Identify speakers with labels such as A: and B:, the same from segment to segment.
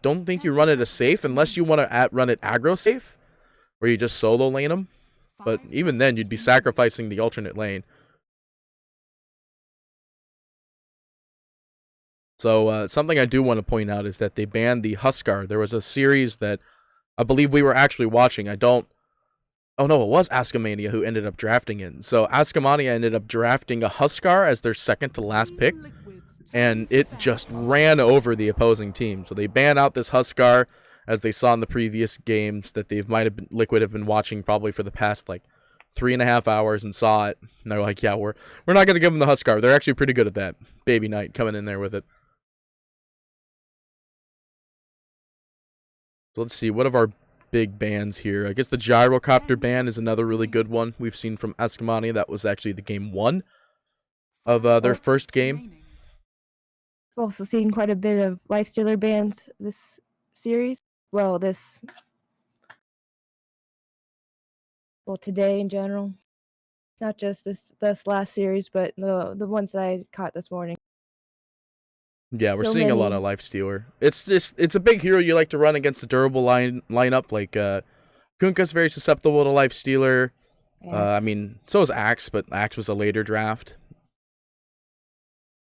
A: don't think you run it as safe unless you want to run it aggro safe, where you just solo lane them. But even then, you'd be sacrificing the alternate lane. So something I do want to point out is that they banned the Huskar. There was a series that I believe we were actually watching. Oh no, it was Ascomanni who ended up drafting it. So Ascomanni ended up drafting a Huskar as their second to last pick, and it just ran over the opposing team. So they banned out this Huskar, as they saw in the previous games that Liquid have been watching probably for the past like 3.5 hours, and saw it. And they're like, yeah, we're not gonna give them the Huskar. They're actually pretty good at that. Baby Knight coming in there with it. So let's see, what of our big bans here? I guess the Gyrocopter ban is another really good one we've seen from Ascomanni. That was actually the game 1 of their first game.
B: We've also seen quite a bit of Lifestealer bans this series. Well, today in general. Not just this last series, but the ones that I caught this morning.
A: Yeah, we're seeing a lot of Lifestealer. It's a big hero you like to run against a durable lineup. Like Kunkka's very susceptible to Lifestealer. I mean, so is Axe, but Axe was a later draft.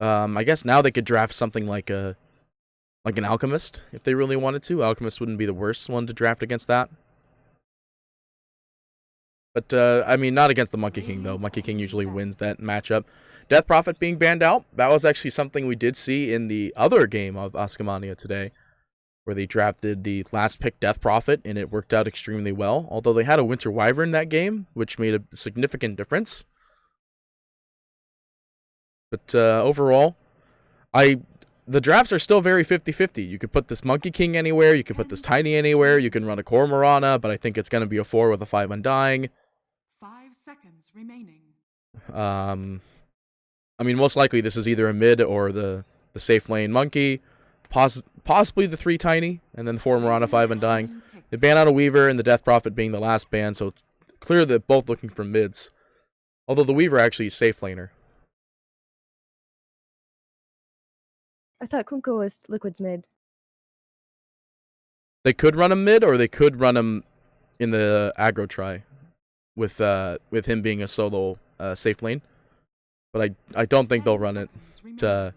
A: I guess now they could draft something like an Alchemist if they really wanted to. Alchemist wouldn't be the worst one to draft against that. But, I mean, not against the Monkey King, though. Monkey King usually wins that matchup. Death Prophet being banned out, that was actually something we did see in the other game of Ascomanni today, where they drafted the last pick Death Prophet, and it worked out extremely well. Although they had a Winter Wyvern that game, which made a significant difference. But overall, the drafts are still very 50-50. You could put this Monkey King anywhere, you could put this Tiny anywhere, you can run a Cormorana, but I think it's going to be a 4 with a 5 Undying.
C: 5 seconds remaining.
A: I mean, most likely this is either a mid or the safe lane Monkey, possibly the 3 Tiny, and then the 4 Morana, 5 Undying. They ban out a Weaver, and the Death Prophet being the last ban, so it's clear that both looking for mids. Although the Weaver actually is safe laner.
B: I thought Kunkka was Liquid's mid.
A: They could run him mid, or they could run him in the aggro try, with him being a solo safe lane. But I don't think they'll run it.
B: So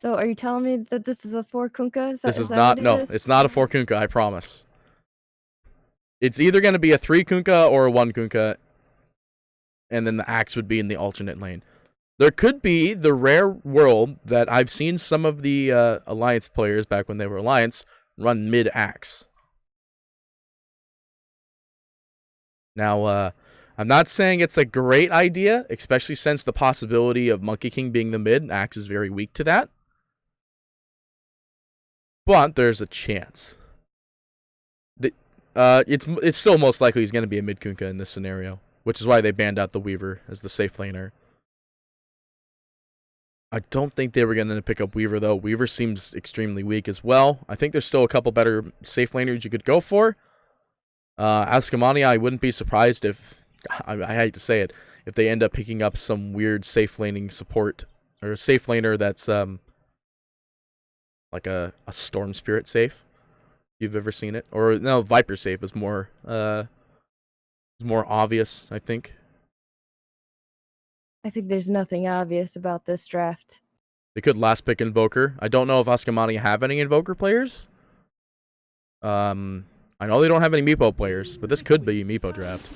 B: are you telling me that this is a 4 Kunkka?
A: This is not. No, it's not a 4 Kunkka. I promise. It's either going to be a 3 Kunkka or a 1 Kunkka, and then the Axe would be in the alternate lane. There could be the rare world that I've seen some of the Alliance players back when they were Alliance run mid Axe. Now, I'm not saying it's a great idea, especially since the possibility of Monkey King being the mid. Axe is very weak to that. But there's a chance. It's still most likely he's going to be a mid Kunkka in this scenario, which is why they banned out the Weaver as the safe laner. I don't think they were going to pick up Weaver, though. Weaver seems extremely weak as well. I think there's still a couple better safe laners you could go for. Ascomanni, I wouldn't be surprised if, I hate to say it, if they end up picking up some weird safe laning support, or a safe laner that's like a Storm Spirit safe. You've ever seen it? Or no, Viper safe is more obvious, I think.
B: I think there's nothing obvious about this draft.
A: They could last pick Invoker. I don't know if Ascomanni have any Invoker players. I know they don't have any Meepo players, but this could be a Meepo draft.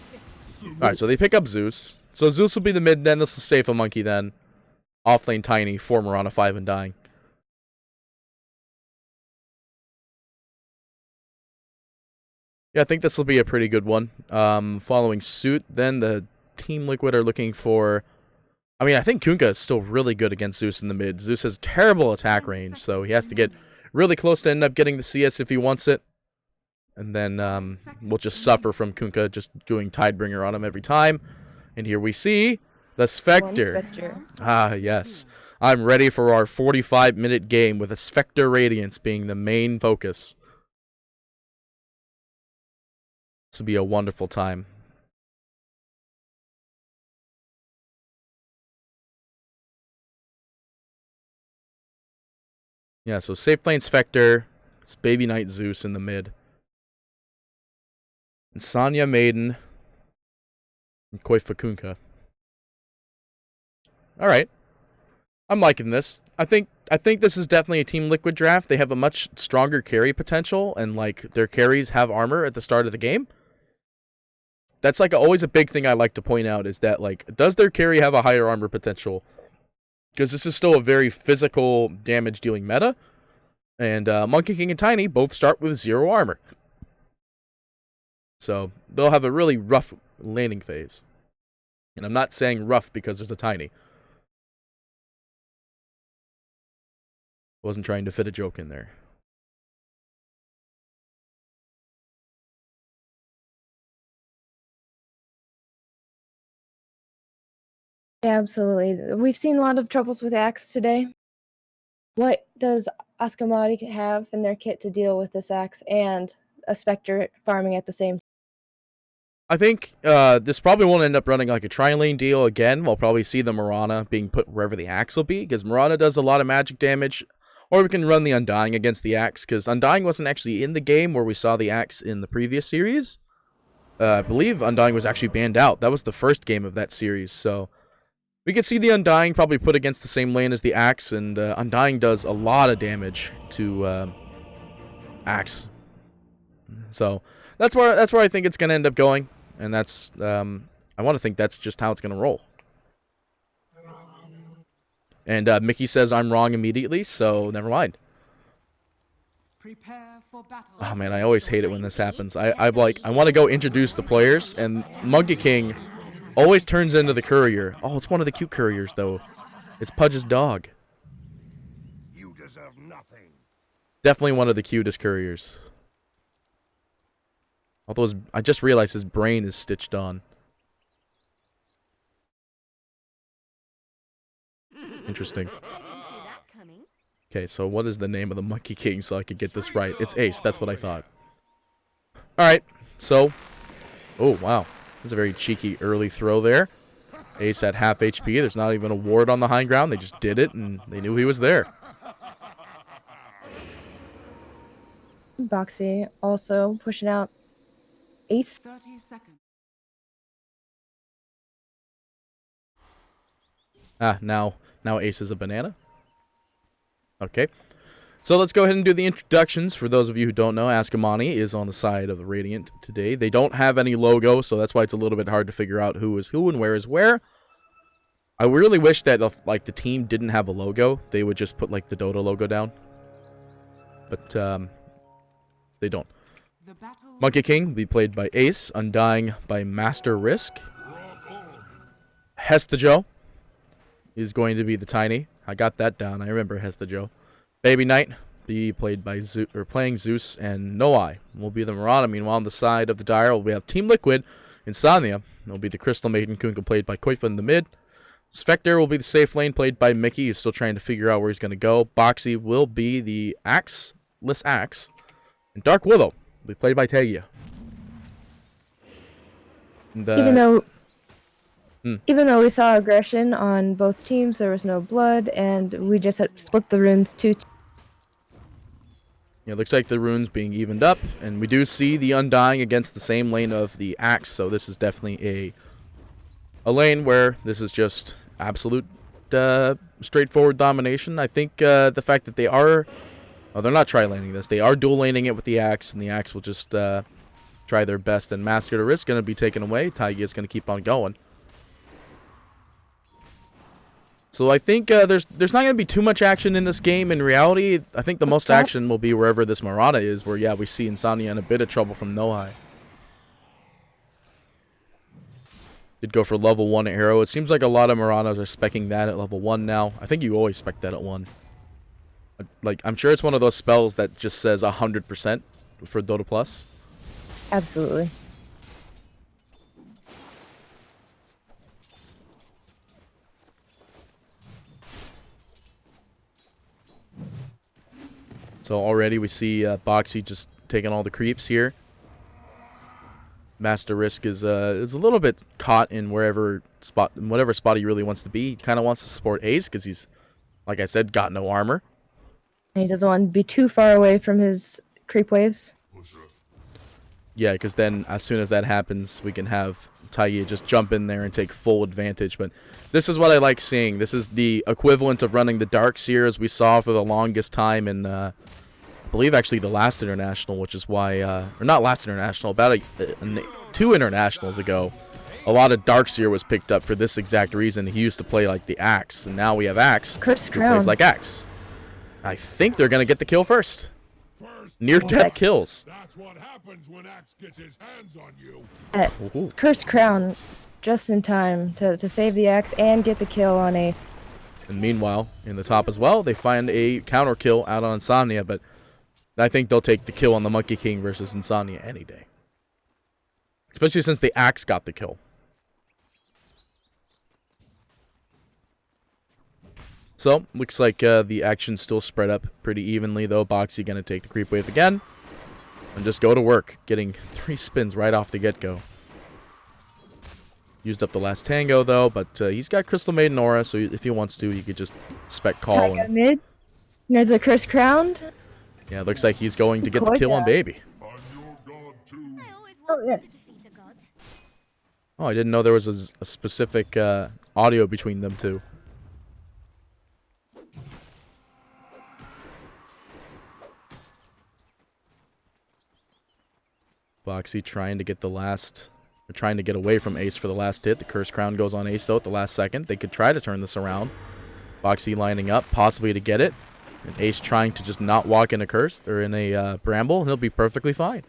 A: Alright, so they pick up Zeus. So Zeus will be the mid then. This is safe a Monkey then. Offlane Tiny, 4 Morana, 5 Undying. Yeah, I think this will be a pretty good one. Following suit, then the Team Liquid are looking for... I mean, I think Kunkka is still really good against Zeus in the mid. Zeus has terrible attack range, so he has to get really close to end up getting the CS if he wants it. And then we'll just suffer from Kunkka just doing Tidebringer on him every time. And here we see the Spectre. Ah, yes. I'm ready for our 45-minute game with a Spectre Radiance being the main focus. This will be a wonderful time. Yeah, so safe lane Spectre. It's Baby Knight Zeus in the mid. And Sanya Maiden. And Koi Fakunka. Alright. I'm liking this. I think this is definitely a Team Liquid draft. They have a much stronger carry potential, and like their carries have armor at the start of the game. That's like always a big thing I like to point out, is that like, does their carry have a higher armor potential? Because this is still a very physical damage dealing meta. And Monkey King and Tiny both start with 0 armor. So they'll have a really rough landing phase. And I'm not saying rough because there's a Tiny. Wasn't trying to fit a joke in there.
B: Yeah, absolutely. We've seen a lot of troubles with Axe today. What does Ascomanni have in their kit to deal with this Axe and a Spectre farming at the same time?
A: I think this probably won't end up running like a tri-lane deal again. We'll probably see the Mirana being put wherever the Axe will be, because Mirana does a lot of magic damage. Or we can run the Undying against the Axe, because Undying wasn't actually in the game where we saw the Axe in the previous series. I believe Undying was actually banned out. That was the first game of that series, so we could see the Undying probably put against the same lane as the Axe, and Undying does a lot of damage to Axe. So that's where I think it's gonna end up going, and that's I want to think that's just how it's gonna roll. And Mickey says I'm wrong immediately, so never mind.
C: Prepare for battle.
A: Oh man, I always hate it when this happens. I want to go introduce the players, and Monkey King always turns into the courier. Oh, it's one of the cute couriers though. It's Pudge's dog.
D: You deserve nothing.
A: Definitely one of the cutest couriers. Although I just realized his brain is stitched on. Interesting. Okay, so what is the name of the Monkey King so I could get this right? It's Ace, that's what I thought. Alright, so... Oh, wow. That's a very cheeky early throw there. Ace at half HP. There's not even a ward on the high ground. They just did it, and they knew he was there.
B: Boxy also pushing out Ace.
C: 30 seconds.
A: Ah, now Ace is a banana. Okay. So let's go ahead and do the introductions. For those of you who don't know, Ascomanni is on the side of the Radiant today. They don't have any logo, so that's why it's a little bit hard to figure out who is who and where is where. I really wish that if, like, the team didn't have a logo, they would just put like the Dota logo down. But they don't.
C: The battle
A: Monkey King will be played by Ace, Undying by Master Risk. Hesta Joe is going to be the Tiny. I got that down. I remember Hesta Joe. Baby Knight be played by playing Zeus, and Noai will be the Mirana. Meanwhile, on the side of the dial, we have Team Liquid, Insomnia. It'll be the Crystal Maiden Kunka played by Koifa in the mid. Spectre will be the safe lane played by Mickey, who's still trying to figure out where he's going to go. Boxy will be the Axeless Axe. And Dark Willow will be played by Tagia. And,
B: Even though we saw aggression on both teams, there was no blood, and we just had split the runes two.
A: Yeah, it looks like the runes being evened up, and we do see the Undying against the same lane of the Axe, so this is definitely a lane where this is just absolute straightforward domination. I think the fact that they are... Oh, they're not tri-laning this. They are dual-laning it with the Axe, and the Axe will just try their best, and Master to Risk going to be taken away. Taigi is going to keep on going. So I think there's not going to be too much action in this game. In reality, I think the most action will be wherever this Mirana is, where, yeah, we see Insomnia in a bit of trouble from Nohai. Did go for level 1 arrow. It seems like a lot of Miranas are speccing that at level 1 now. I think you always spec that at 1. Like, I'm sure it's one of those spells that just says 100% for Dota Plus.
B: Absolutely.
A: So already we see Boxy just taking all the creeps here. Master Risk is a little bit caught in whatever spot he really wants to be. He kind of wants to support Ace because he's, like I said, got no armor.
B: He doesn't want to be too far away from his creep waves.
A: Yeah, because then as soon as that happens, we can have Taiyi just jump in there and take full advantage. But this is what I like seeing. This is the equivalent of running the Dark Seer as we saw for the longest time in, I believe, actually the last International, which is why, or not last International, about 2 Internationals ago, a lot of Dark Seer was picked up for this exact reason. He used to play like the Axe, and now we have Axe
B: Cursed
A: who plays
B: Crown.
A: like Axe. I think they're going to get the kill first. Near-death kills.
D: That's what happens when Axe gets his hands on you.
A: Ooh.
B: Cursed Crown just in time to save the axe and get the kill on a.
A: And meanwhile, in the top as well, they find a counter kill out on Insomnia, but I think they'll take the kill on the Monkey King versus Insomnia any day. Especially since the Axe got the kill. So, looks like the action's still spread up pretty evenly, though. Boxy going to take the creep wave again. And just go to work, getting 3 spins right off the get-go. Used up the last tango, though, but he's got Crystal Maiden Aura, so if he wants to, he could just spec call.
B: Taiga mid. There's a Cursed Crown.
A: Yeah, it looks like he's going to get the kill on Baby.
D: I'm your god too.
B: Oh, yes.
A: Oh, I didn't know there was a specific audio between them two. Boxy trying to get the last, or trying to get away from Ace for the last hit. The Curse Crown goes on Ace though at the last second. They could try to turn this around. Boxy lining up, possibly to get it. And Ace trying to just not walk in a curse or in a bramble, and he'll be perfectly fine.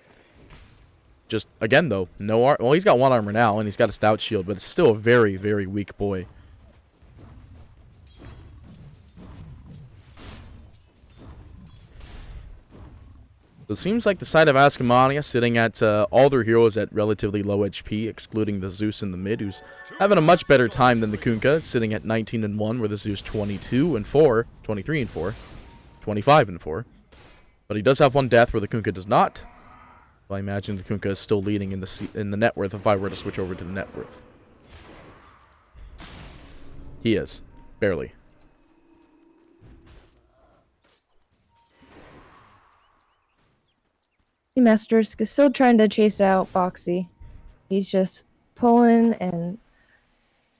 A: Just again though, no armor. Well, he's got 1 armor now, and he's got a stout shield, but it's still a very, very weak boy. So it seems like the side of Ascomanni sitting at all their heroes at relatively low HP, excluding the Zeus in the mid, who's having a much better time than the Kunkka, sitting at 19-1, where the Zeus 22-4, 23-4, 25-4. But he does have 1 death, where the Kunkka does not. So I imagine the Kunkka is still leading in the net worth if I were to switch over to the net worth. He is. Barely.
B: Masters is still trying to chase out Boxy. He's just pulling and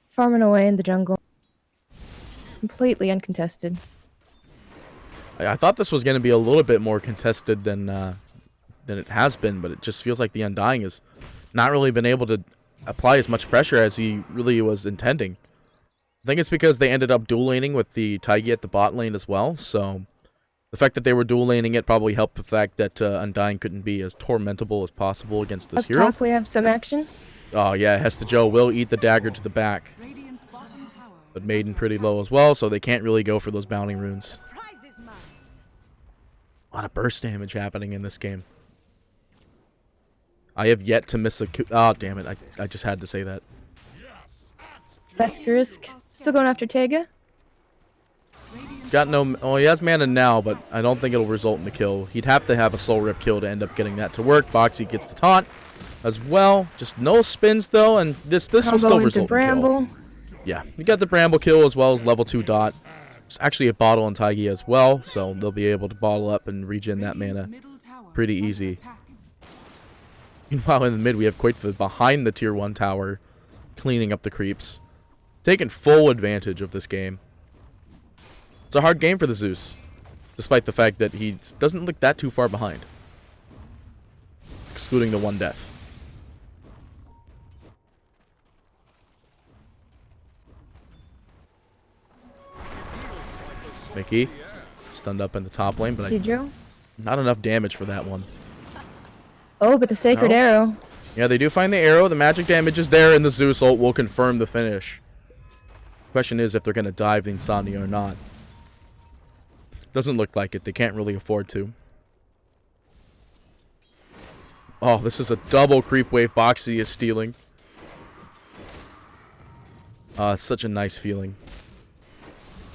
B: farming away in the jungle. Completely uncontested.
A: I thought this was going to be a little bit more contested than it has been, but it just feels like the Undying has not really been able to apply as much pressure as he really was intending. I think it's because they ended up dual laning with the Taigi at the bot lane as well, so the fact that they were dual laning it probably helped the fact that Undying couldn't be as tormentable as possible against this
B: Up
A: hero.
B: top we have some action.
A: Oh yeah, Hesta Joe will eat the dagger to the back,
C: Radiant's bottom tower
A: but
C: is
A: Maiden
C: under
A: pretty
C: attack.
A: low as well, so they can't really go for those bounty runes. A lot of burst damage happening in this game. I have yet to miss a... Oh, damn it. I just had to say that.
B: Veskarisk still going after Taiga.
A: Got no... Oh, he has mana now, but I don't think it'll result in the kill. He'd have to have a soul rip kill to end up getting that to work. Boxy gets the taunt as well. Just no spins, though, and this will
B: Combo
A: still
B: into
A: result in
B: Bramble.
A: kill. Yeah, we got the Bramble kill as well as level 2 dot. There's actually a bottle on Taigi as well, so they'll be able to bottle up and regen that
C: Radiant's
A: mana
C: middle tower
A: pretty
C: is under
A: easy.
C: attack.
A: Meanwhile, in the mid, we have Quaitfa behind the tier 1 tower, cleaning up the creeps. Taking full advantage of this game. It's a hard game for the Zeus, despite the fact that he doesn't look that too far behind. Excluding the 1 death. Mickey, stunned up in the top lane, but
B: Sidro.
A: not enough damage for that one.
B: Oh, but the Sacred
A: No.
B: Arrow.
A: Yeah, they do find the arrow. The magic damage is there, and the Zeus ult will confirm the finish. Question is if they're going to dive the Insomnia or not. Doesn't look like it. They can't really afford to. Oh, this is a double creep wave Boxy is stealing. It's such a nice feeling.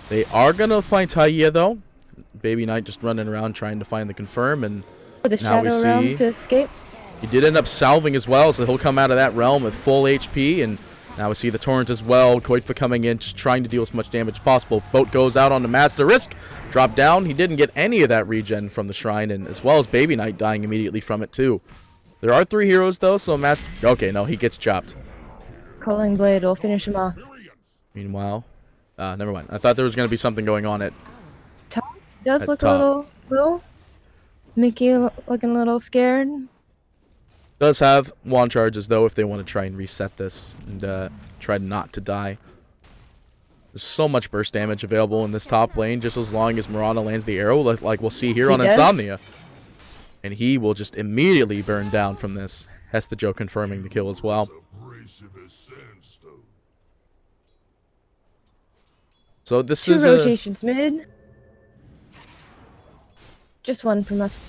A: They are going to find Taia, though. Baby Knight just running around trying to find the confirm, and
B: The
A: now we
B: Shadow
A: see-
B: Realm to escape.
A: he did end up salving as well, so he'll come out of that realm with full HP, and Now we see the torrent as well. Koitfa coming in, just trying to deal as much damage as possible. Boat goes out on the Master Risk. Drop down. He didn't get any of that regen from the Shrine, and as well as Baby Knight dying immediately from it too. There are 3 heroes though, so Master... Okay, no, he gets chopped.
B: Culling Blade will finish him off.
A: Meanwhile... never mind. I thought there was going to be something going on at...
B: Top does
A: At
B: look
A: top.
B: a little low. Mickey looking a little scared.
A: Does have wand charges though if they want to try and reset this and try not to die. There's so much burst damage available in this top lane just as long as Mirana lands the arrow like we'll see here
B: He
A: on
B: does.
A: Insomnia. And he will just immediately burn down from this. Hestejo confirming the kill as well.
D: Abrasive as sandstone.
A: So this
B: 2
A: is
B: rotations mid. Just one from us.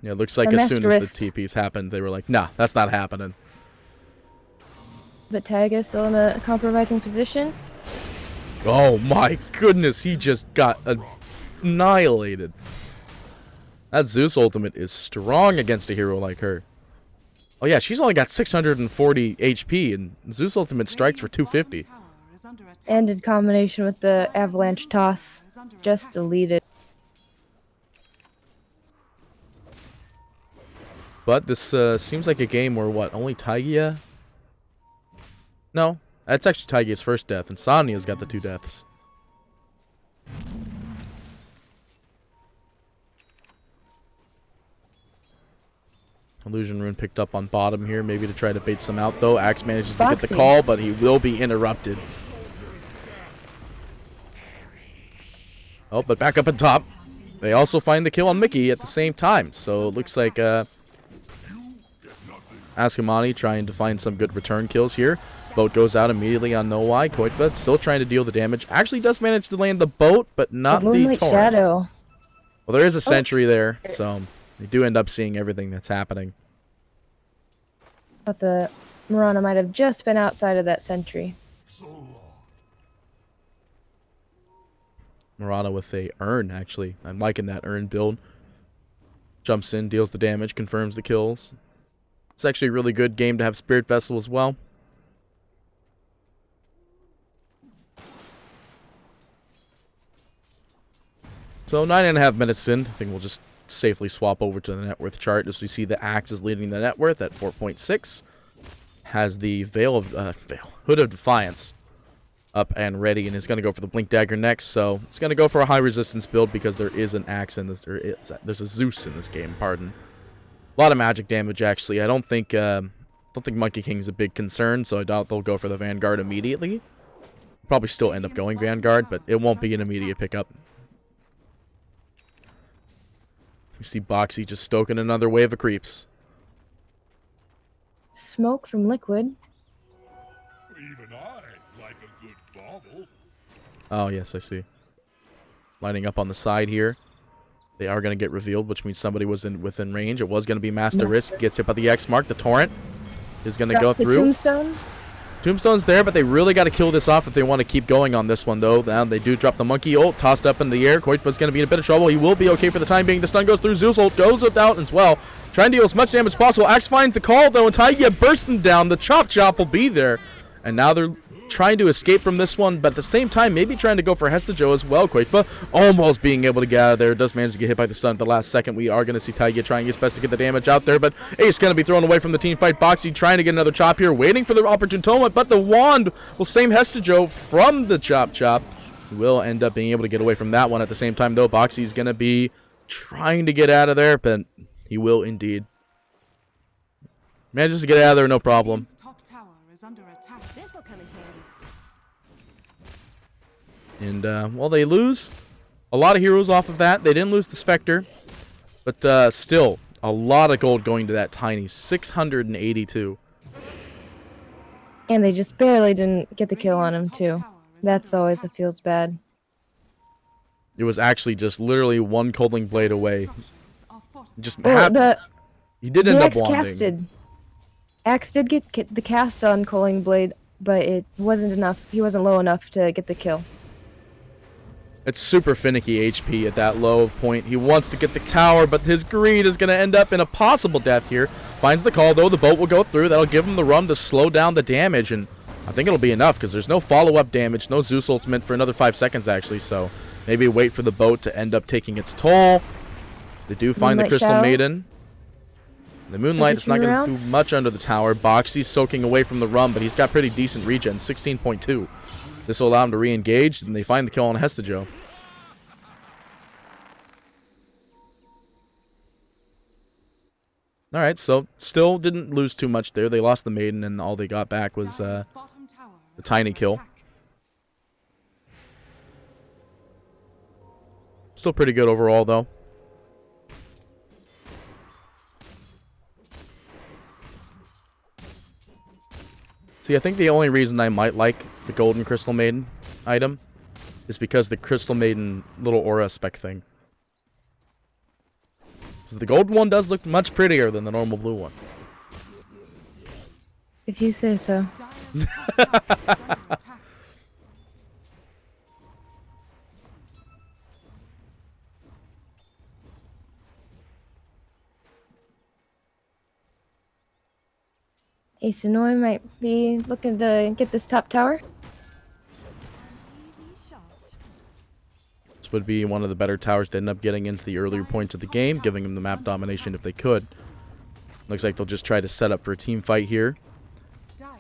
A: yeah, it looks like
B: The
A: as soon as
B: Masquerist.
A: the TPs happened, they were like, nah, that's not happening.
B: But Tag is still in a compromising position.
A: Oh my goodness, he just got annihilated. That Zeus ultimate is strong against a hero like her. Oh yeah, she's only got 640 HP, and Zeus ultimate strikes for 250.
C: Tower is under attack.
B: And in combination with the Avalanche Toss.
C: Is under
B: Just
C: attack.
B: deleted.
A: But this seems like a game where, what, only Taigia? No, that's actually Taigia's first death. Insomnia's got the 2 deaths. Illusion Rune picked up on bottom here, maybe to try to bait some out, though. Axe manages to get the
B: Boxy.
A: call, but he will be interrupted. Oh, but back up on top. They also find the kill on Mickey at the same time, so it looks like Ascomanni trying to find some good return kills here. Boat goes out immediately on No Why. Koitva still trying to deal the damage. Actually does manage to land the boat, but not the
B: Moonlight
A: torrent.
B: Shadow.
A: Well, there is a sentry there, so they do end up seeing everything that's happening.
B: But the Mirana might have just been outside of that sentry.
A: Mirana with a urn, actually. I'm liking that urn build. Jumps in, deals the damage, confirms the kills. It's actually a really good game to have Spirit Vessel as well. So 9.5 minutes in, I think we'll just safely swap over to the net worth chart as we see the Axe is leading the net worth at 4.6. Has the Hood of Defiance up and ready and is going to go for the Blink Dagger next. So it's going to go for a high resistance build because there is an Axe in this. There's a Zeus in this game, pardon. A lot of magic damage, actually. I don't think Monkey King's a big concern, so I doubt they'll go for the Vanguard immediately. Probably still end up going Vanguard, but it won't be an immediate pickup. You see Boxy just stoking another wave of creeps.
B: Smoke from Liquid.
D: Even I like a good bauble.
A: Oh, yes, I see. Lining up on the side here. They are going to get revealed, which means somebody was within range. It was going to be Master Risk. Gets hit by the X mark. The Torrent is going to go
B: The
A: through.
B: Tombstone.
A: Tombstone's there, but they really got to kill this off if they want to keep going on this one, though. Now they do drop the Monkey ult, tossed up in the air. Koitfa's going to be in a bit of trouble. He will be okay for the time being. The stun goes through. Zeus ult goes out as well. Trying to deal as much damage as possible. Axe finds the call, though, and Taigia bursting down. The Chop will be there. And now they're trying to escape from this one, but at the same time, maybe trying to go for Hestejo as well. Koitfa almost being able to get out of there. Does manage to get hit by the stun at the last second. We are going to see Taigia trying his best to get the damage out there, but Ace going to be thrown away from the team fight. Boxy trying to get another chop here, waiting for the opportune moment, but the wand will save Hestejo from the chop. He will end up being able to get away from that one at the same time, though. Boxy's going to be trying to get out of there, but he will indeed. Manages to get out of there, no problem.
C: Team's top tower is under attack.
E: This'll come in handy.
A: And, well, they lose a lot of heroes off of that. They didn't lose the Spectre, but still, a lot of gold going to that tiny 682.
B: And they just barely didn't get the kill on him, too. That's always a feels bad.
A: It was actually just literally one Coldling Blade away. Just
B: Well,
A: he did
B: the
A: end up
B: Axe
A: wanding.
B: casted. Axe did get the cast on Culling Blade, but it wasn't enough. He wasn't low enough to get the kill.
A: It's super finicky HP at that low point. He wants to get the tower, but his greed is going to end up in a possible death here. Finds the call, though. The boat will go through. That'll give him the run to slow down the damage, and I think it'll be enough because there's no follow-up damage, no Zeus ultimate for another 5 seconds, actually, so maybe wait for the boat to end up taking its toll. They do find the Crystal Maiden. The Moonlight is not going to do much under the tower. Boxy's soaking away from the run, but he's got pretty decent regen, 16.2. This will allow him to re-engage, and they find the kill on Hestejo. Alright, so still didn't lose too much there. They lost the Maiden, and all they got back was the tiny kill. Still pretty good overall, though. See, I think the only reason I might like the Golden Crystal Maiden item is because the Crystal Maiden little aura spec thing. So the golden one does look much prettier than the normal blue one.
B: If you say so. Asanoi might be looking to get this top tower.
A: This would be one of the better towers to end up getting into the earlier points of the game, giving them the map domination if they could. Looks like they'll just try to set up for a team fight here.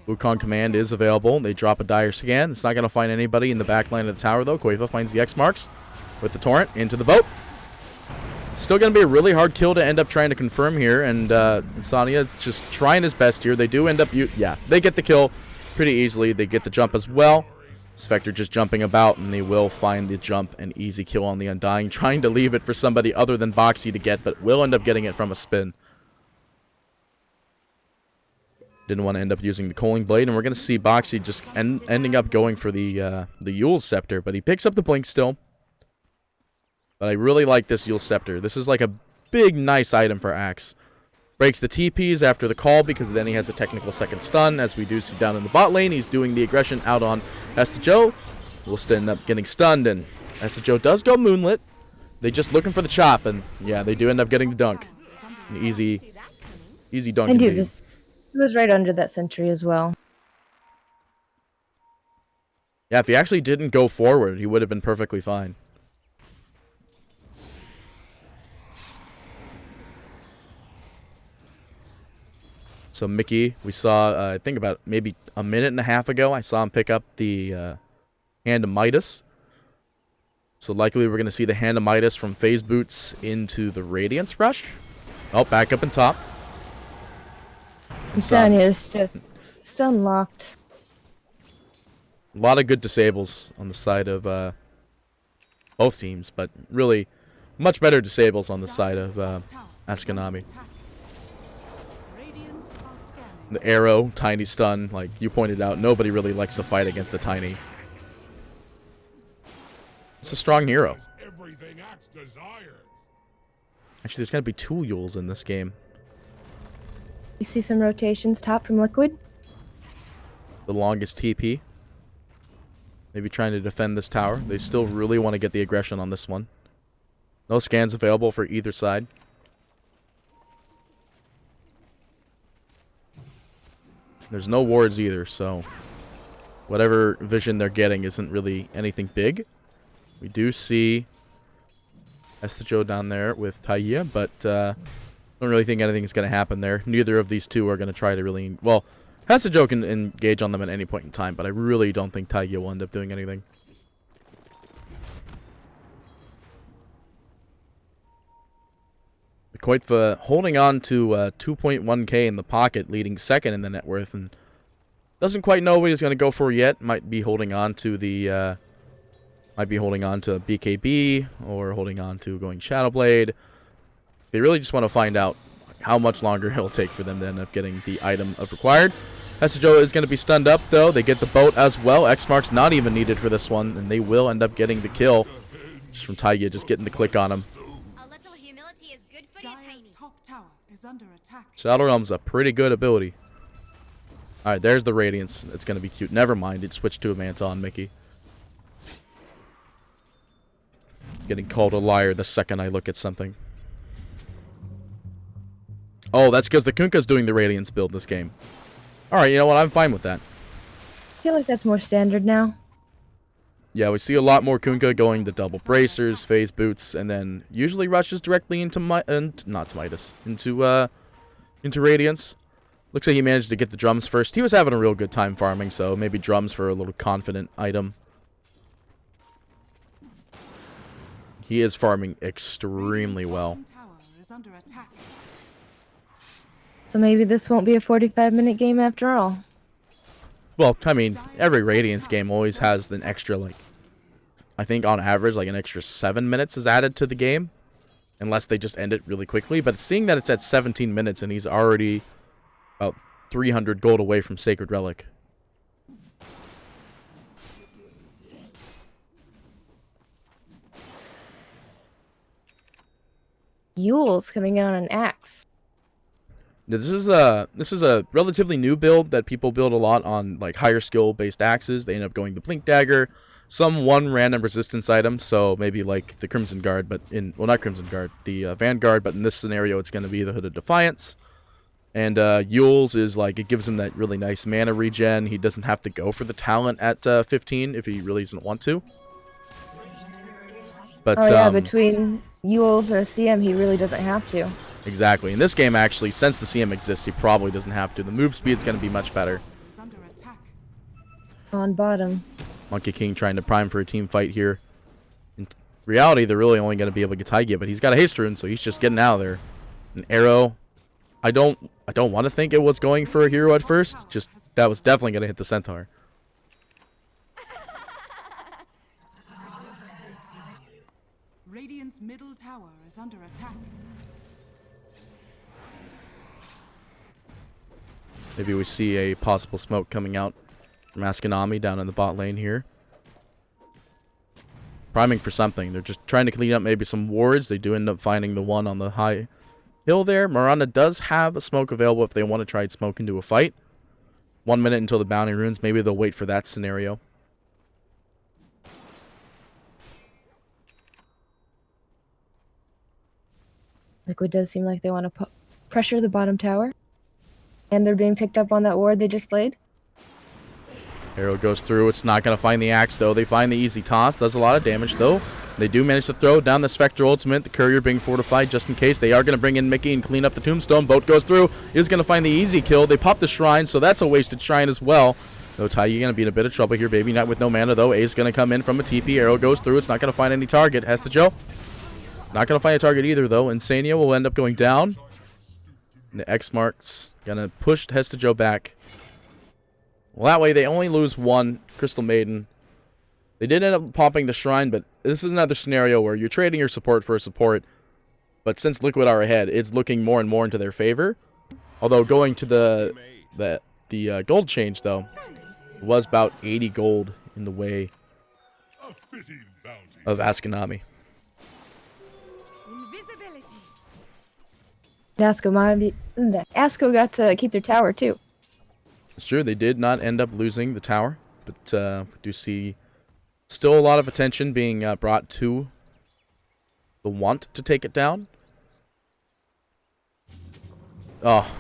A: Wukong Command is available. They drop a dire scan. It's not going to find anybody in the back line of the tower, though. Quaifa finds the X marks with the Torrent into the boat. It's still going to be a really hard kill to end up trying to confirm here, and Insania just trying his best here. They do end up... they get the kill pretty easily. They get the jump as well. Spectre just jumping about, and they will find the jump and easy kill on the Undying, trying to leave it for somebody other than Boxy to get, but will end up getting it from a spin. Didn't want to end up using the Coaling Blade, and we're going to see Boxy just ending up going for the Eul's Scepter, but he picks up the Blink still. But I really like this Eul's Scepter. This is like a big, nice item for Axe. Breaks the TPs after the call because then he has a technical second stun. As we do see down in the bot lane, he's doing the aggression out on Hestejo. We'll still end up getting stunned, and Hestejo does go Moonlit. They just looking for the chop, and yeah, they do end up getting the dunk. An easy dunk.
B: And dude, this was right under that sentry as well.
A: Yeah, if he actually didn't go forward, he would have been perfectly fine. So Mickey, we saw, I think about maybe a minute and a half ago, I saw him pick up the Hand of Midas. So likely we're going to see the Hand of Midas from Phase Boots into the Radiance Rush. Oh, back up in top.
B: Insania is just stun locked.
A: A lot of good disables on the side of both teams, but really much better disables on the side of Ascomanni. The arrow, tiny stun, like you pointed out, nobody really likes to fight against the tiny. It's a strong hero. Actually, there's going to be 2 Euls in this game.
B: You see some rotations top from Liquid.
A: The longest TP. Maybe trying to defend this tower. They still really want to get the aggression on this one. No scans available for either side. There's no wards either, so whatever vision they're getting isn't really anything big. We do see Hestejo down there with Taiya, but don't really think anything's going to happen there. Neither of these two are going to try to really... Well, Hestejo can engage on them at any point in time, but I really don't think Taiya will end up doing anything. Quaifa holding on to 2.1k in the pocket, leading second in the net worth, and doesn't quite know what he's going to go for yet. Might be holding on to the, BKB, or holding on to going Shadowblade. They really just want to find out how much longer it'll take for them to end up getting the item of required. Hestejo is going to be stunned up, though. They get the boat as well. X mark's not even needed for this one, and they will end up getting the kill. Just from Taiya, just getting the click on him. Shadow Realm's a pretty good ability. Alright, there's the Radiance. It's going to be cute. Never mind, it switched to a Manta on Mickey. Getting called a liar the second I look at something. Oh, that's because the Kunkka's doing the Radiance build this game. Alright, you know what? I'm fine with that.
B: I feel like that's more standard now.
A: Yeah, we see a lot more Kunkka going the double bracers, phase boots, and then usually rushes directly into into Radiance. Looks like he managed to get the drums first. He was having a real good time farming, so maybe drums for a little confident item. He is farming extremely well.
C: Tower is under attack.
B: So maybe this won't be a 45-minute game after all.
A: Well, I mean, every Radiance game always has an extra, like, I think on average, like an extra 7 minutes is added to the game. Unless they just end it really quickly. But seeing that it's at 17 minutes and he's already about 300 gold away from Sacred Relic.
B: Yule's coming in on an axe.
A: This is a relatively new build that people build a lot on, like, higher skill based axes. They end up going the Blink Dagger, some one random resistance item, so maybe like the Crimson Guard, but well, not Crimson Guard, the Vanguard, but in this scenario it's going to be the Hooded Defiance. And Yule's is like, it gives him that really nice mana regen. He doesn't have to go for the talent at 15 if he really doesn't want to. But
B: Oh yeah, between Yule's and a CM, he really doesn't have to.
A: exactly. In this game, actually, since the CM exists, he probably doesn't have to. The move speed's going to be much better.
C: Is under attack.
B: On bottom.
A: Monkey King trying to prime for a team fight here. In reality, they're really only going to be able to get Taigia, but he's got a haste rune, so he's just getting out of there. An arrow. I don't want to think it was going for a hero at first. Just that was definitely going to hit the centaur.
C: Radiant's middle tower is under attack.
A: Maybe we see a possible smoke coming out from Ascomanni down in the bot lane here. Priming for something. They're just trying to clean up maybe some wards. They do end up finding the one on the high hill there. Miranda does have a smoke available if they want to try and smoke into a fight. 1 minute until the bounty runes. Maybe they'll wait for that scenario.
B: Liquid does seem like they want to pressure the bottom tower. And they're being picked up on that ward they just laid.
A: Arrow goes through. It's not going to find the axe, though. They find the easy toss. Does a lot of damage, though. They do manage to throw down the Spectre ultimate. The courier being fortified just in case. They are going to bring in Mickey and clean up the tombstone. Boat goes through. Is going to find the easy kill. They pop the shrine, so that's a wasted shrine as well. Though Taiga going to be in a bit of trouble here. Baby Knight with no mana, though. A's going to come in from a TP. Arrow goes through. It's not going to find any target. Hesta Joe. Not going to find a target either, though. Insania will end up going down. And the X marks going to push Hesta Joe back. Well, that way they only lose one Crystal Maiden. They did end up popping the Shrine, but this is another scenario where you're trading your support for a support. But since Liquid are ahead, it's looking more and more into their favor. Although going to the gold change, though, was about 80 gold in the way
D: A fitting bounty.
A: of Ascomanni.
B: Asco got to keep their tower too.
A: It's true, they did not end up losing the tower, but we do see still a lot of attention being brought to the want to take it down. Oh,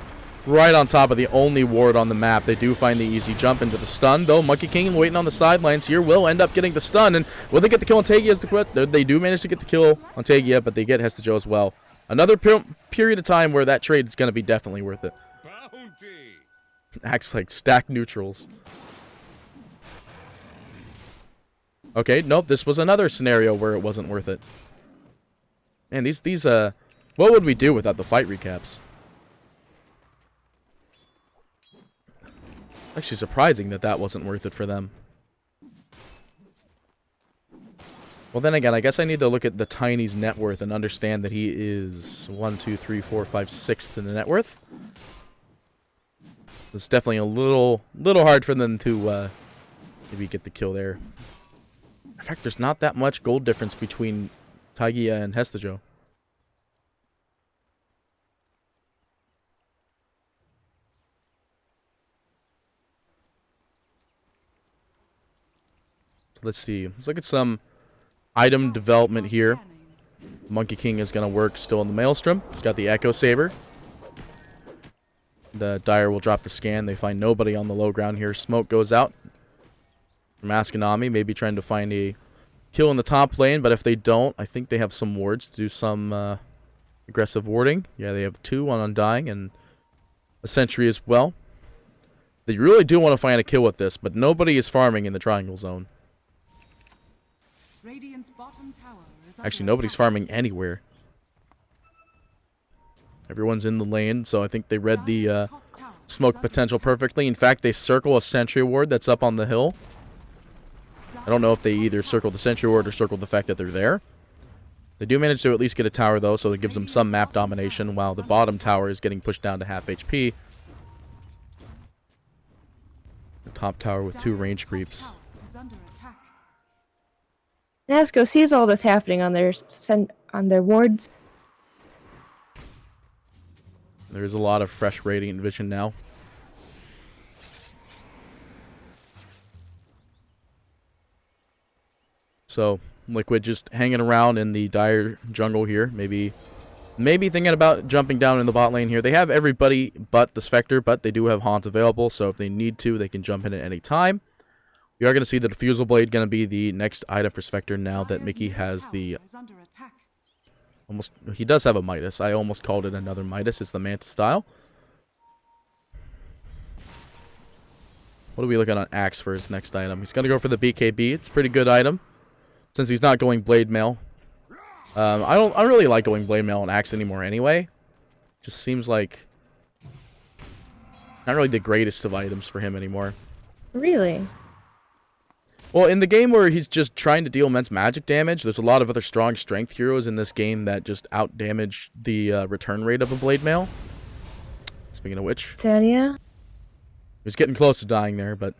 A: right on top of the only ward on the map. They do find the easy jump into the stun, though. Monkey King waiting on the sidelines here will end up getting the stun, and will they get the kill on Tagia as the quit? They do manage to get the kill on Tagia, but they get Hesta Joe as well. Another period of time where that trade is going to be definitely worth it.
D: Bounty.
A: Acts like stack neutrals. Okay, nope, this was another scenario where it wasn't worth it. Man, these what would we do without the fight recaps? Actually surprising that that wasn't worth it for them. Well, then again, I guess I need to look at the Tiny's net worth and understand that he is 1, 2, 3, 4, 5, 6th in the net worth. It's definitely a little hard for them to maybe get the kill there. In fact, there's not that much gold difference between Taigia and Hesta Joe. Let's see. Let's look at some item development here. Monkey King is going to work still in the Maelstrom. He's got the Echo Saber. The Dire will drop the scan. They find nobody on the low ground here. Smoke goes out from Ascomanni, maybe trying to find a kill in the top lane, but if they don't, I think they have some wards to do some aggressive warding. Yeah, they have 2, 1 Undying, and a sentry as well. They really do want to find a kill with this, but nobody is farming in the triangle zone.
C: Radiant's bottom tower is
A: Actually,
C: under
A: nobody's
C: attack.
A: farming anywhere. Everyone's in the lane, so I think they read the
C: Dire's top tower is
A: smoke
C: under
A: potential
C: attack.
A: perfectly. In fact, they circle a sentry ward that's up on the hill. I don't know if they either circled the sentry ward or circled the fact that they're there. They do manage to at least get a tower, though, so it gives them some map domination, while the bottom tower is getting pushed down to half HP. The top tower with 2
C: Dire's
A: range
C: top
A: creeps.
C: tower is under attack.
B: Nasco sees all this happening on their wards.
A: There's a lot of fresh radiant vision now. So, Liquid just hanging around in the Dire jungle here. Maybe thinking about jumping down in the bot lane here. They have everybody but the Spectre, but they do have Haunt available, so if they need to, they can jump in at any time. We are going to see the Diffusal Blade going to be the next item for Spectre now that
C: Dire's
A: Mickey
C: middle
A: has
C: tower
A: the...
C: is under attack.
A: He does have a Midas. I almost called it another Midas. It's the Manta style. What are we looking on Axe for his next item? He's going to go for the BKB. It's a pretty good item, since he's not going Blade Mail. I don't really like going Blade Mail on Axe anymore anyway. Just seems like not really the greatest of items for him anymore.
B: Really?
A: Well, in the game where he's just trying to deal immense magic damage, there's a lot of other strong strength heroes in this game that just out-damage the return rate of a Blade Mail. Speaking of which,
B: Sanya?
A: he was getting close to dying there, but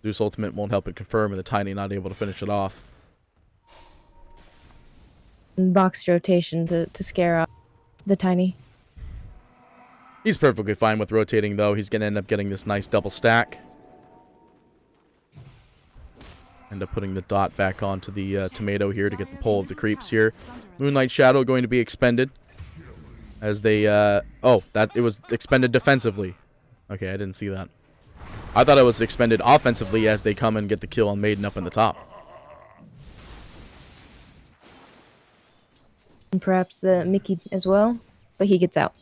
A: Zeus Ultimate won't help it confirm, and the Tiny not able to finish it off.
B: Boxed rotation to scare off the Tiny.
A: He's perfectly fine with rotating, though. He's going to end up getting this nice double stack. End up putting the dot back onto the tomato here to get the pull of the creeps here. Moonlight Shadow going to be expended. As they, it was expended defensively. Okay, I didn't see that. I thought it was expended offensively as they come and get the kill on Maiden up in the top.
B: And perhaps the Mickey as well, but he gets out.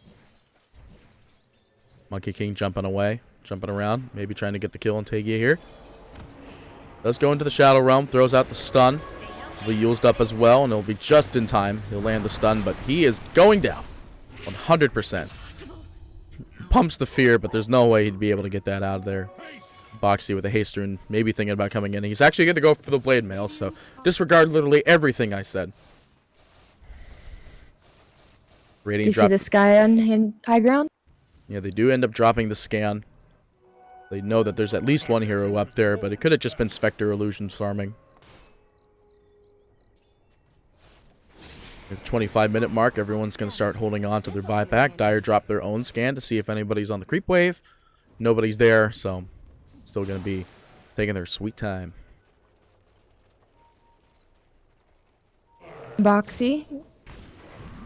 A: Monkey King jumping away, jumping around, maybe trying to get the kill on Tegia here. Does go into the Shadow Realm, throws out the stun. Will be used up as well, and it'll be just in time. He'll land the stun, but he is going down 100%. Pumps the fear, but there's no way he'd be able to get that out of there. Boxy with a haste rune, maybe thinking about coming in. He's actually going to go for the Blade Mail, so disregard literally everything I said.
B: Do you
A: Radiant
B: see
A: drop.
B: the sky on high ground?
A: Yeah, they do end up dropping the scan. They know that there's at least one hero up there, but it could have just been Spectre Illusions farming. At the 25-minute mark, everyone's going to start holding on to their buyback. Dire dropped their own scan to see if anybody's on the creep wave. Nobody's there, so still going to be taking their sweet time.
B: Boxy.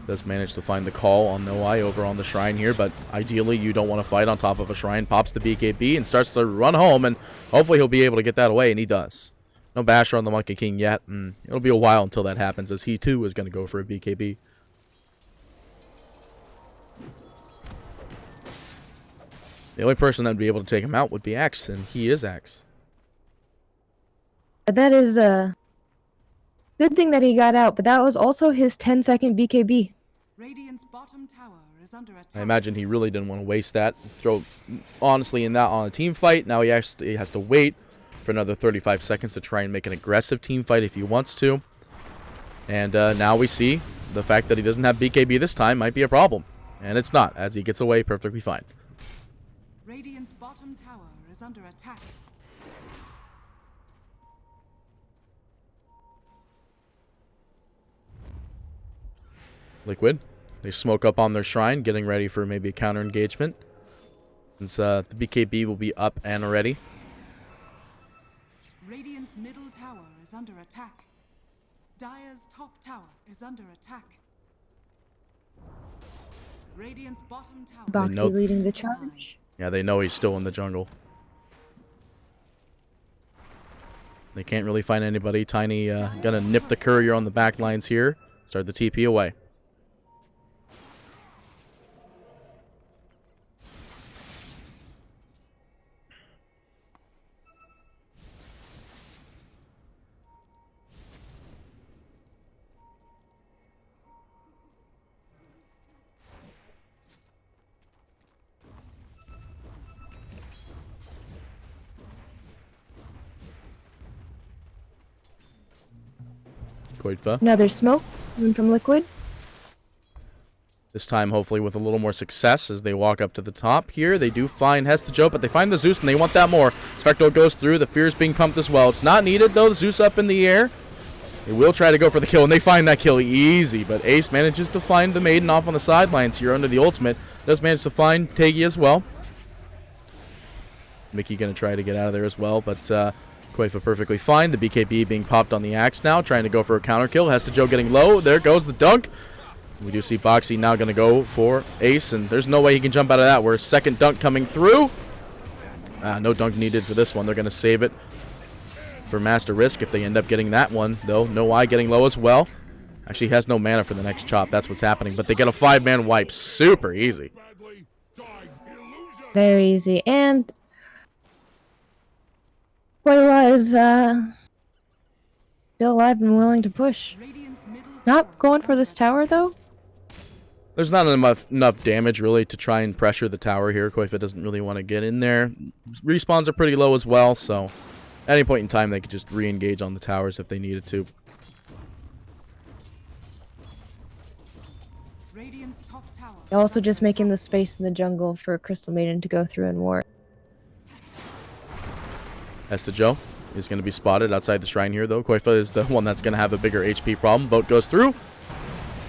A: Does manage to find the call on No Eye over on the shrine here, but ideally you don't want to fight on top of a shrine. Pops the BKB and starts to run home, and hopefully he'll be able to get that away, and he does. No Basher on the Monkey King yet, and it'll be a while until that happens, as he too is going to go for a BKB. The only person that would be able to take him out would be Axe, and he is Axe.
B: That is a good thing that he got out, but that was also his 10-second BKB.
C: Radiant's bottom tower is under attack.
A: I imagine he really didn't want to waste that. Throw, honestly, in that on a team fight. Now he actually has to wait for another 35 seconds to try and make an aggressive team fight if he wants to. And now we see the fact that he doesn't have BKB this time might be a problem. And it's not, as he gets away perfectly fine.
C: Radiant's bottom tower is under attack.
A: Liquid, they smoke up on their shrine, getting ready for maybe a counter engagement. Since the BKB will be up and ready.
C: Radiant's middle tower is under attack. Dire's top tower is under attack. Radiant's bottom tower.
B: Boxy
A: know-
B: leading the charge.
A: Yeah, they know he's still in the jungle. They can't really find anybody. Tiny gonna nip the courier on the back lines here. Start the TP away. Qualifier.
B: Another smoke coming from Liquid.
A: This time, hopefully, with a little more success as they walk up to the top here. They do find Hestejoe, but they find the Zeus, and they want that more. Spectral goes through. The Fear is being pumped as well. It's not needed, though. The Zeus up in the air. They will try to go for the kill, and they find that kill easy. But Ace manages to find the Maiden off on the sidelines here under the ultimate. Does manage to find Tagi as well. Mickey going to try to get out of there as well, but Quaifa perfectly fine. The BKB being popped on the axe now, trying to go for a counter kill. Hestejoe getting low. There goes the dunk. We do see Boxy now going to go for Ace, and there's no way he can jump out of that. Where second dunk coming through. No dunk needed for this one. They're going to save it for Master Risk if they end up getting that one, though. No eye getting low as well. Actually, he has no mana for the next chop. That's what's happening. But they get a 5-man wipe. Super easy.
B: Very easy. And Quaifa is still alive and willing to push. Not going for this tower, though.
A: There's not enough damage, really, to try and pressure the tower here. Quaifa doesn't really want to get in there. Respawns are pretty low as well, so at any point in time, they could just re-engage on the towers if they needed to.
B: Also just making the space in the jungle for Crystal Maiden to go through and ward.
A: Hestejoe is going to be spotted outside the shrine here, though. Quaifa is the one that's going to have a bigger HP problem. Boat goes through.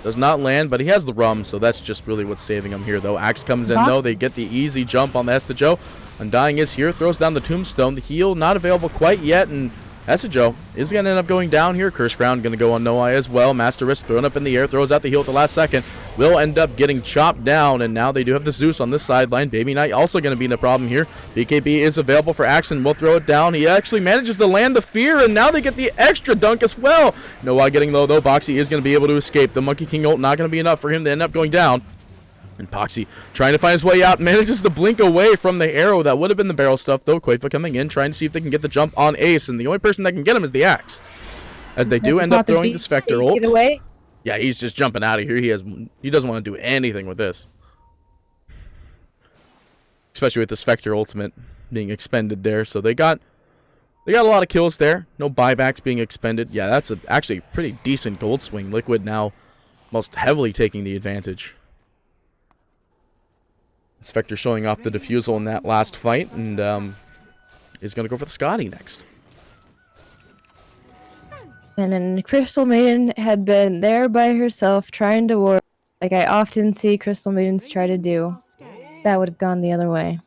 A: Does not land, but he has the rum, so that's just really what's saving him here, though. Axe comes in, though. They get the easy jump on the Hestejoe. Undying is here. Throws down the tombstone. The heal not available quite yet, and Hestejoe is going to end up going down here. Curse Ground going to go on no eye as well. Master Risk thrown up in the air. Throws out the heal at the last second. Will end up getting chopped down, and now they do have the Zeus on this sideline. Baby Knight also going to be in a problem here. BKB is available for Axon. Will throw it down. He actually manages to land the Fear, and now they get the extra dunk as well. No eye getting low, though. Boxy is going to be able to escape. The Monkey King ult not going to be enough for him to end up going down. And Boxy trying to find his way out, manages to blink away from the arrow. That would have been the barrel stuff, though. Quaifa coming in, trying to see if they can get the jump on Ace, and the only person that can get him is the axe. As they do end up throwing the Spectre ult.
B: Get away.
A: Yeah, he's just jumping out of here. He doesn't want to do anything with this. Especially with the Spectre ultimate being expended there. So they got a lot of kills there. No buybacks being expended. Yeah, that's actually a pretty decent gold swing. Liquid now most heavily taking the advantage. Spectre showing off the defusal in that last fight, and is going to go for the Scotty next.
B: And then Crystal Maiden had been there by herself trying to ward, like I often see Crystal Maidens try to do. That would have gone the other way.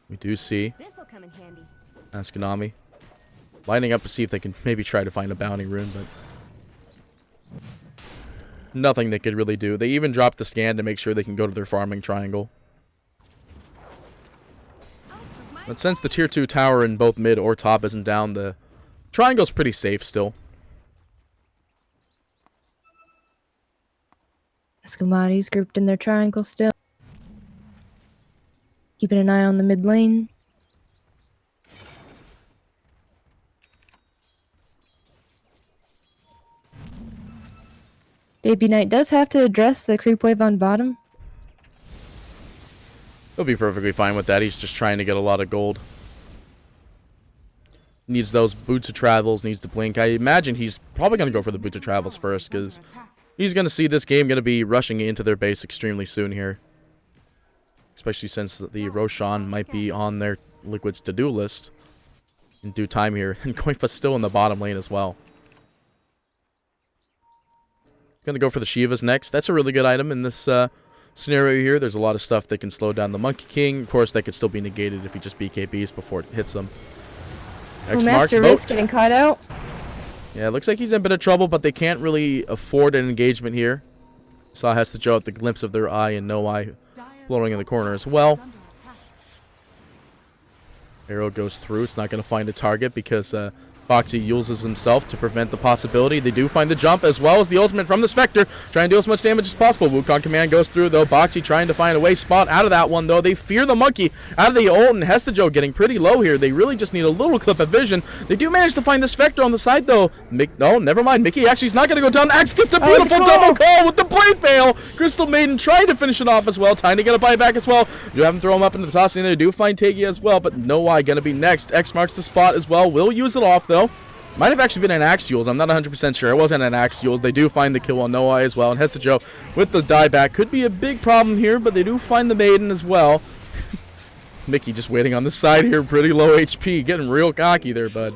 A: We do see
E: This'll come in handy.
A: Ascomanni lining up to see if they can maybe try to find a bounty rune, but nothing they could really do. They even dropped the scan to make sure they can go to their farming triangle. But since the tier 2 tower in both mid or top isn't down, the triangle's pretty safe still.
B: Ascomanni's grouped in their triangle still. Keeping an eye on the mid lane. Baby Knight does have to address the creep wave on bottom.
A: He'll be perfectly fine with that. He's just trying to get a lot of gold. Needs those boots of travels, needs to blink. I imagine he's probably going to go for the boots of travels first, because he's going to see this game going to be rushing into their base extremely soon here. Especially since the Roshan might be on their Liquid's to-do list in due time here. And Quaifa's still in the bottom lane as well. Going to go for the Shivas next. That's a really good item in this scenario here. There's a lot of stuff that can slow down the Monkey King. Of course, that could still be negated if he just BKBs before it hits them.
B: Master Risk getting caught out.
A: Yeah, it looks like he's in a bit of trouble, but they can't really afford an engagement here. Saw Hesta Joe at the glimpse of their eye and no eye
C: Dire's
A: floating in the
C: top
A: corner
C: tower
A: as well.
C: is under attack.
A: Arrow goes through. It's not going to find a target because Foxy uses himself to prevent the possibility. They do find the jump as well as the ultimate from the Spectre. Trying to do as much damage as possible. Wukong command goes through though. Boxy trying to find a way spot out of that one though. They fear the monkey out of the ult, and Hesta Joe getting pretty low here. They really just need a little clip of vision. They do manage to find the Spectre on the side though. No, never mind. Mickey actually is not going to go down. Axe gets the beautiful double call with the blade mail. Crystal Maiden trying to finish it off as well. Tiny going to buy back as well. Do have him throw him up into the tossing there. Do find Tagi as well, but no eye going to be next. X marks the spot as well. Will use it off though. Might have actually been an Axials. I'm not 100% sure. It wasn't an Axials. They do find the kill on No Eye as well. And Hesta Joe with the dieback could be a big problem here, but they do find the Maiden as well. Mickey just waiting on the side here. Pretty low HP. Getting real cocky there, bud.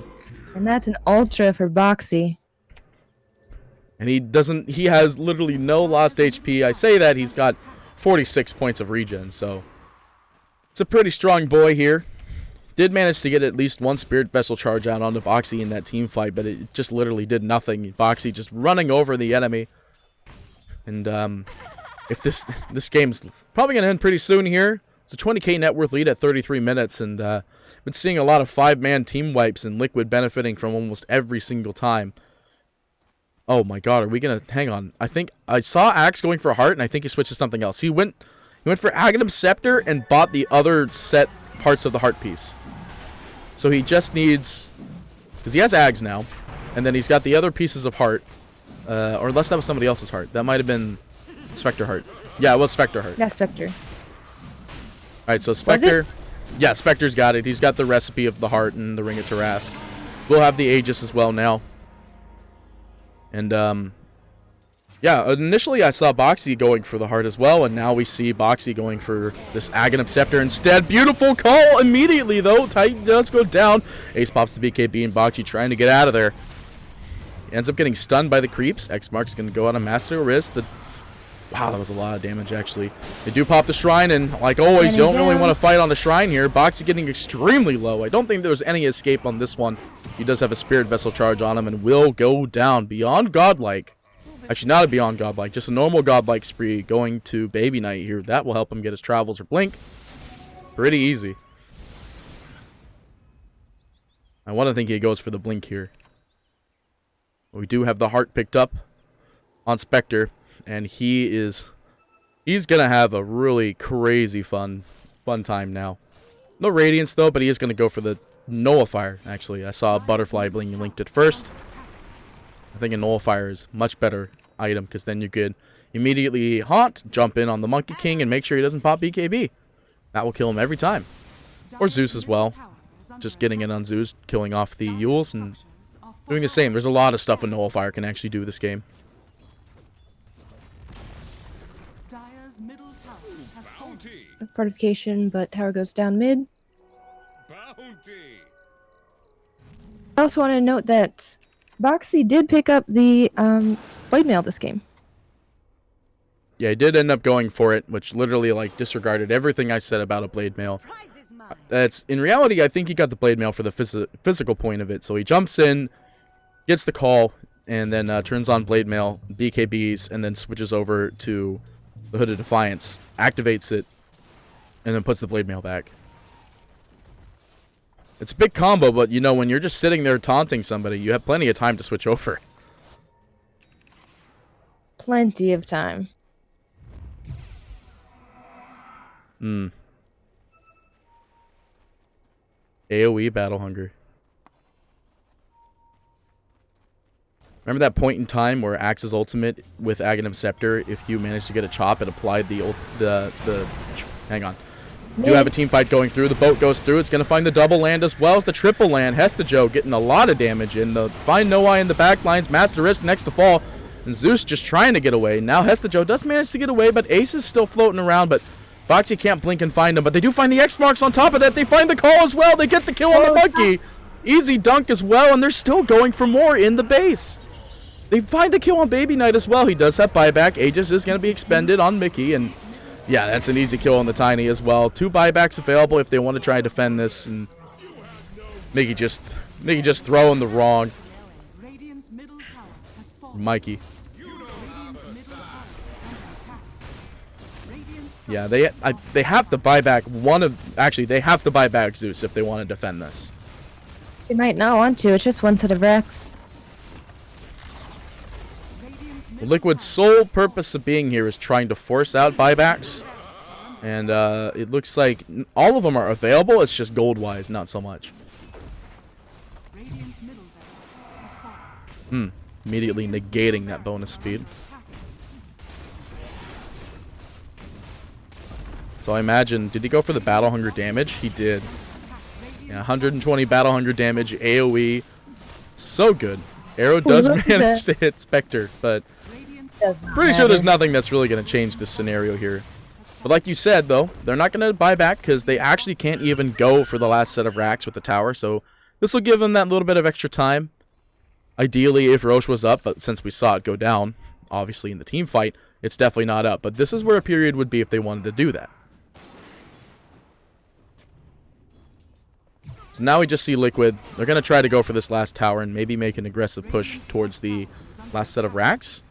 B: And that's an ultra for Boxy.
A: And he has literally no lost HP. I say that he's got 46 points of regen, so it's a pretty strong boy here. Did manage to get at least one Spirit Vessel charge out onto Boxy in that team fight, but it just literally did nothing. Boxy just running over the enemy. And if this game's probably going to end pretty soon here. It's a 20k net worth lead at 33 minutes, and been seeing a lot of 5-man team wipes and Liquid benefiting from almost every single time. Oh my god, are we going to... Hang on. I think I saw Axe going for a heart, and I think he switched to something else. He went for Aghanim Scepter and bought the other set parts of the heart piece. So he just needs, because he has Ags now, and then he's got the other pieces of heart, or unless that was somebody else's heart. That might have been Spectre heart. Yeah, it was Spectre heart.
B: That's Spectre.
A: All right, so Spectre, yeah, Spectre's got it. He's got the recipe of the heart and the Ring of Tarask. We'll have the Aegis as well now. And yeah, initially I saw Boxy going for the heart as well, and now we see Boxy going for this Aghanim Scepter instead. Beautiful call immediately, though. Titan does go down. Ace pops the BKB, and Boxy trying to get out of there. Ends up getting stunned by the creeps. X Mark's going to go on a Master Wrist. Wow, that was a lot of damage, actually. They do pop the Shrine, and like always, you don't really want to fight on the Shrine here. Boxy getting extremely low. I don't think there was any escape on this one. He does have a Spirit Vessel charge on him and will go down beyond Godlike. Actually, not a Beyond Godlike, just a normal Godlike spree going to Baby Knight here. That will help him get his Travels or Blink. Pretty easy. I want to think he goes for the Blink here. We do have the heart picked up on Spectre, and he's going to have a really crazy fun time now. No Radiance, though, but he is going to go for the Nullifier, actually. I saw a Butterfly being linked at first. I think a Nullifier is much better item, because then you could immediately haunt, jump in on the Monkey King, and make sure he doesn't pop BKB. That will kill him every time. Or Zeus as well. Just getting in on Zeus, killing off the Yules, and doing the same. There's a lot of stuff a Nullifier can actually do this game.
C: Dire's middle tower has fallen.
B: Fortification, but tower goes down mid.
D: Bounty.
B: I also want to note that Boxy did pick up the blade mail this game.
A: Yeah, he did end up going for it, which literally like disregarded everything I said about a blade mail. That's in reality, I think he got the blade mail for the physical point of it. So he jumps in, gets the call, and then turns on blade mail, BKBs, and then switches over to the Hood of Defiance, activates it, and then puts the blade mail back. It's a big combo, but you know, when you're just sitting there taunting somebody, you have plenty of time to switch over.
B: Plenty of time.
A: AoE Battle Hunger. Remember that point in time where Axe's ultimate with Aghanim Scepter, if you managed to get a chop, it applied the hang on. You have a team fight going through. The boat goes through. It's going to find the double land as well as the triple land. Hesta Joe getting a lot of damage in. The find No Eye in the back lines. Master Risk next to fall. And Zeus just trying to get away. Now Hesta Joe does manage to get away, but Ace is still floating around. But Boxy can't blink and find him. But they do find the X marks on top of that. They find the call as well. They get the kill on the monkey. Easy dunk as well. And they're still going for more in the base. They find the kill on Baby Knight as well. He does have buyback. Aegis is going to be expended on Mickey. And yeah, that's an easy kill on the Tiny as well. 2 buybacks available if they want to try and defend this. And Mickey just throwing the wrong.
C: Radiant's middle tower has fallen.
A: Mikey.
C: Radiant's middle tower is under
A: Yeah, they have to buy back they have to buy back Zeus if they want to defend this.
B: They might not want to. It's just one set of Rex.
A: Liquid's sole purpose of being here is trying to force out buybacks. And it looks like all of them are available. It's just gold-wise, not so much. Immediately negating that bonus speed. So I imagine, did he go for the Battle Hunger damage? He did. Yeah, 120 Battle Hunger damage, AoE. So good. Arrow does manage to hit Spectre, but pretty sure there's nothing that's really going to change this scenario here. But like you said, though, they're not going to buy back because they actually can't even go for the last set of racks with the tower. So this will give them that little bit of extra time. Ideally, if Roche was up, but since we saw it go down, obviously in the team fight, it's definitely not up. But this is where a period would be if they wanted to do that. So now we just see Liquid. They're going to try to go for this last tower and maybe make an aggressive push towards the last set of racks.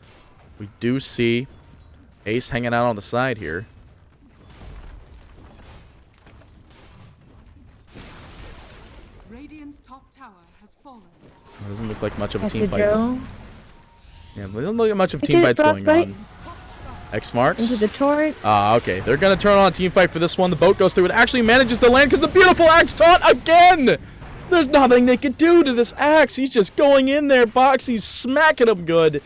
A: We do see Ace hanging out on the side here.
C: Radiant's top tower has fallen.
A: It doesn't look like much of a
B: That's
A: team
B: a
A: fight.
B: Joe.
A: Yeah, it doesn't look like much of
B: I
A: team
B: did
A: fights going
B: frostbite.
A: on. X marks.
B: Into the turret.
A: Okay. They're going to turn on a team fight for this one. The boat goes through. It actually manages to land because the beautiful axe taunt again. There's nothing they could do to this axe. He's just going in there, Boxy's smacking him good.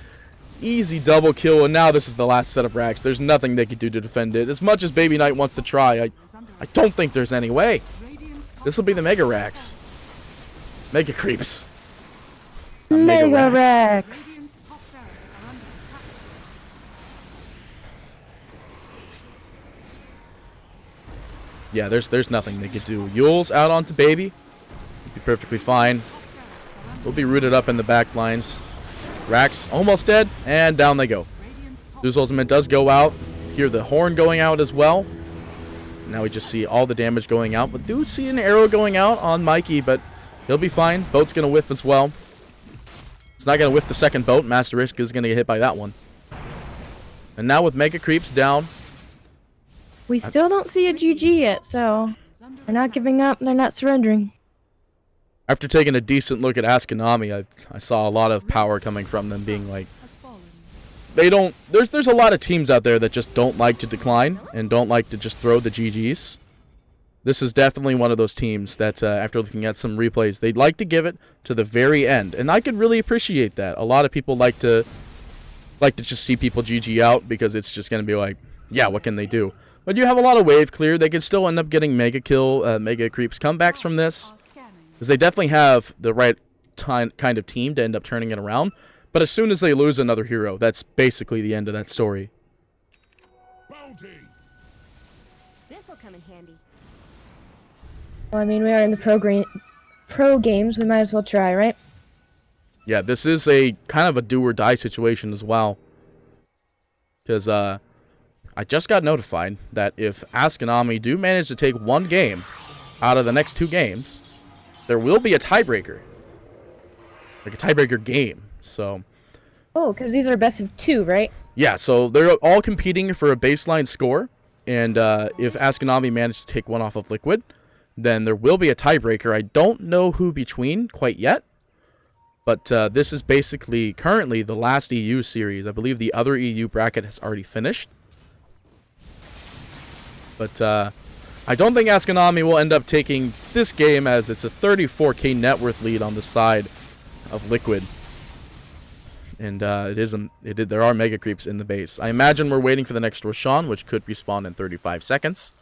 A: Easy double kill, and now this is the last set of racks. There's nothing they could do to defend it. As much as Baby Knight wants to try, I don't think there's any way. This will be the Mega Racks. Mega Creeps. Not
B: Mega
A: Racks.
B: Rex.
C: Radiant's top barracks are under attack.
A: Yeah, there's nothing they could do. Yule's out onto Baby. He'll be perfectly fine. We'll be rooted up in the back lines. Rax almost dead, and down they go. Zeus Ultimate does go out. Hear the horn going out as well. Now we just see all the damage going out, but do see an arrow going out on Mikey, but he'll be fine. Boat's going to whiff as well. It's not going to whiff the second boat. Master Risk is going to get hit by that one. And now with Mega Creeps down.
B: We still don't see a GG yet, so they're not giving up. They're not surrendering.
A: After taking a decent look at Ascomanni, I saw a lot of power coming from them being like, they don't, there's a lot of teams out there that just don't like to decline and don't like to just throw the GGs. This is definitely one of those teams that after looking at some replays, they'd like to give it to the very end, and I could really appreciate that. A lot of people like to just see people GG out because it's just going to be like, yeah, what can they do? But you have a lot of wave clear. They could still end up getting Mega Creeps comebacks from this. Because they definitely have the right kind of team to end up turning it around. But as soon as they lose another hero, that's basically the end of that story.
D: Bounty.
E: This'll come in handy.
B: Well, I mean, we are in the pro games. We might as well try, right?
A: Yeah, this is a kind of a do or die situation as well. Because I just got notified that if Ascomanni do manage to take one game out of the next 2 games, there will be a tiebreaker. Like a tiebreaker game. So.
B: Oh, because these are best of 2, right?
A: Yeah, so they're all competing for a baseline score. And if Ascomanni managed to take one off of Liquid, then there will be a tiebreaker. I don't know who between quite yet. But this is basically currently the last EU series. I believe the other EU bracket has already finished. But I don't think Ascomanni will end up taking this game, as it's a 34k net worth lead on the side of Liquid. And there are Mega Creeps in the base. I imagine we're waiting for the next Roshan, which could respawn in 35 seconds.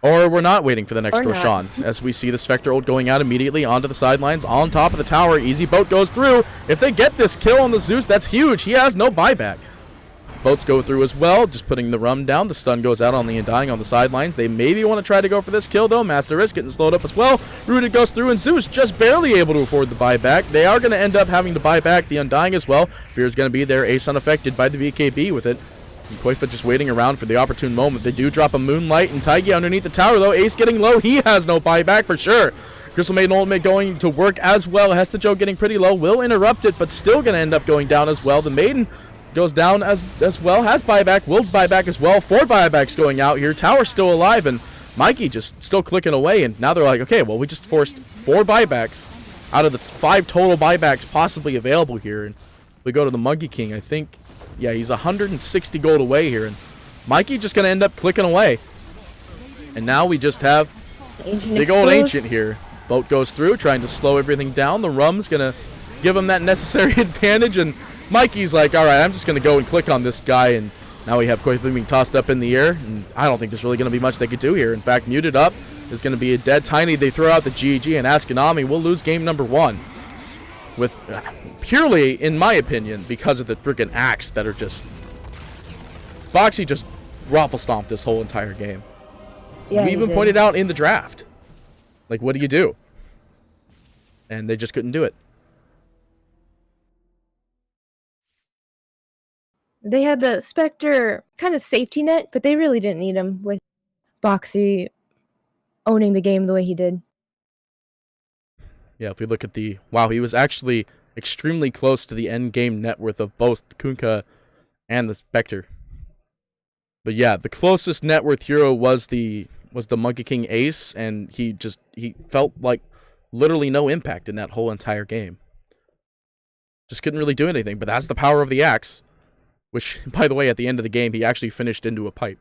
A: Or we're not waiting for the next Roshan, as we see the Spectre ult going out immediately onto the sidelines, on top of the tower. Easy boat goes through. If they get this kill on the Zeus, that's huge. He has no buyback. Boats go through as well, just putting the rum down. The stun goes out on the Undying on the sidelines. They maybe want to try to go for this kill, though. Master Risk getting slowed up as well. Rooted goes through, and Zeus just barely able to afford the buyback. They are going to end up having to buy back the Undying as well. Fear's going to be there. Ace unaffected by the BKB with it. Qualifiers just waiting around for the opportune moment. They do drop a Moonlight and Taigi underneath the tower, though. Ace getting low. He has no buyback for sure. Crystal Maiden ultimate going to work as well. Hestajo getting pretty low. Will interrupt it, but still going to end up going down as well. The Maiden goes down as well. Has buyback. Will buyback as well. 4 buybacks going out here. Tower's still alive, and Mikey just still clicking away. And now they're like, okay, well, we just forced 4 buybacks out of the 5 total buybacks possibly available here. And we go to the Monkey King. I think, yeah, he's 160 gold away here. And Mikey just going to end up clicking away. And now we just have big old Ancient here. Boat goes through, trying to slow everything down. The Rum's going to give him that necessary advantage. And Mikey's like, all right, I'm just going to go and click on this guy. And now we have Qualifiers being tossed up in the air. And I don't think there's really going to be much they could do here. In fact, muted up is going to be a dead Tiny. They throw out the GG, and Ascomanni will lose game number 1. With purely, in my opinion, because of the freaking axe that are just... Boxy just raffle stomped this whole entire game.
B: Yeah,
A: we even pointed out in the draft. Like, what do you do? And they just couldn't do it.
B: They had the Spectre kind of safety net, but they really didn't need him with Boxy owning the game the way he did.
A: Yeah, if we look at the... Wow, he was actually extremely close to the end game net worth of both Kunkka and the Spectre. But yeah, the closest net worth hero was the Monkey King Ace, and he felt like literally no impact in that whole entire game. Just couldn't really do anything, but that's the power of the axe. Which, by the way, at the end of the game, he actually finished into a pipe.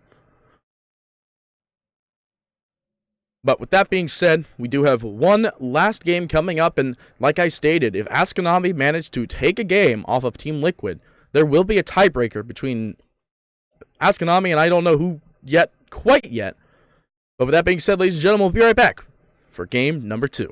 A: But with that being said, we do have one last game coming up, and like I stated, if Ascomanni managed to take a game off of Team Liquid, there will be a tiebreaker between Ascomanni and I don't know who quite yet. But with that being said, ladies and gentlemen, we'll be right back for game number 2.